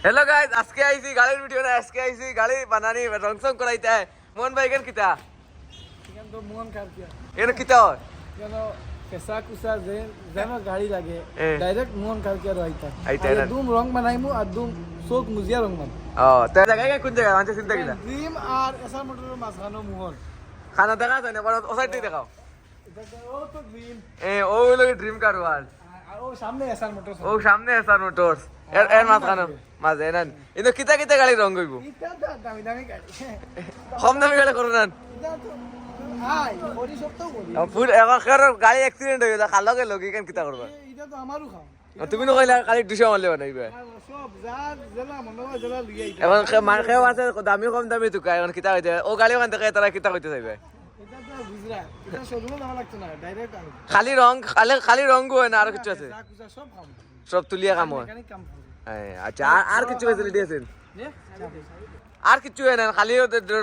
Hello guys আজকে আইছি গাড়ির ভিডিও না আজকে আইছি গাড়ি বানানি রংসং করাইতে মোহন ভাই কেন কিতা এখান তো মন কার কিয়া এর কিতা হয় কেন কেসা কুসা যে যেন গাড়ি লাগে ডাইরেক্ট মন কার কিয়া রইতা দুম রং বানাইমু আর দুম চোখ মুজিয়া রং মান তে জায়গা কোন জায়গা মানে চিন্তা কিলা ড্রিম আর এসআর মোটরের মাঝখানো মোহন খানা দেখা যায় না বড় ওসাইডে দেখাও ও তো ড্রিম ও লোক ড্রিম কার ওয়াল আর ও সামনে এসআর মোটর ও সামনে এসআর মোটরস এর মাঝখানে মাঝে না ইনো কিতা কিতা গাড়ি রং হইব এটা দামি দামি গাড়ি কম দামি গাড়ি করো না এটা তো আই বডি সপ্তাহ বডি ফুল এবার গাড়ি অ্যাক্সিডেন্ট হয়ে গেল খালো গেল কি কেন কিতা করবা এটা তো আমারও খাও তুমি ন কইলা গাড়ি 200 মারলে বানাইবে সব যার জেলা মনোবা জেলা লিয়ে এখন মার খেও আছে দামি কম দামি তো এখন কিতা হইতে ও গাড়ি ওখান থেকে তারা কিতা কইতে চাইবে এটা তো গুজরাট এটা শোরুমে যাওয়া লাগছে না ডাইরেক্ট আনো খালি রং খালি রং হয় না আর কিছু আছে সব কাম সব তুলিয়া কাম হয় মেকানিক কাম করে আচ্ছা আর কিছু ফ্যাসিলিটি আছে নে আর কিছু হয় না খালি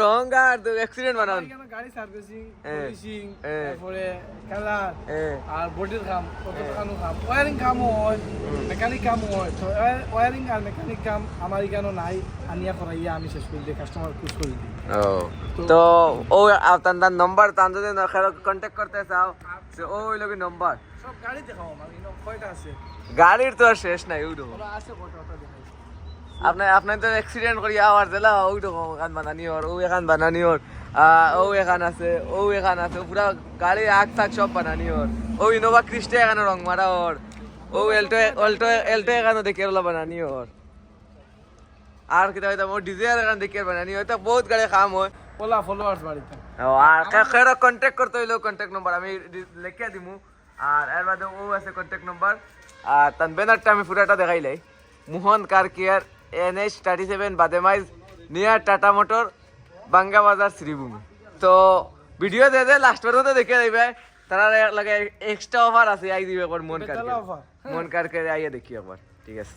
রং আর অ্যাক্সিডেন্ট বানান গাড়ি সার্ভিসিং পলিশিং তারপরে কালার আর বডির কাম কত কানো কাম ওয়্যারিং কাম হয় মেকানিক কাম হয় তো ওয়্যারিং আর মেকানিক কাম আমার এখানে নাই আনিয়া করাইয়া আমি শেষ করে দিই কাস্টমার খুশ করে দিই তো ও তার নম্বর তান যদি কন্ট্যাক্ট করতে চাও ও ওই লোকের নম্বর সব গাড়ি দেখাও আমি কয়টা আছে গাড়ির তো আর শেষ নাই ওইটো ওরা আছে কয়টা দেখাই আপনার তো অ্যাক্সিডেন্ট করি আওয়ার দিলা ওইটো এখান বানানি ওর ও এখান বানানি ওর ও এখান আছে পুরা গাড়ি আগ থাক সব বানানি ওর ও ইনোভা ক্রিস্টা এখানে রং মারা ওর ও এলটো এখানে দেখে বানানি ওর আর কিতা হইতাম ও ডিজায়ার এখান দেখে বানানি হয়তো বহুত গাড়ি কাম হয় ওলা ফলোয়ার্স বাড়িতে আর কেউ কন্ট্যাক্ট করতে হইলেও কন্ট্যাক্ট নম্বর আমি লিখে দিমু আর এর বাদে ও আছে কন্ট্যাক্ট নম্বর আর তার ব্যানারটা আমি পুরাটা দেখাইলাই মোহন কার কেয়ার NH37 বাদেমাইজ নিয়ার টাটা মোটর বাঙ্গা বাজার শ্রীভূমি তো ভিডিও দে লাস্ট পর্যন্ত দেখে যাইবে তারা লাগে এক্সট্রা অফার আছে আই দিবে মোহন কার কেয়ার আইয়া দেখি একবার ঠিক আছে।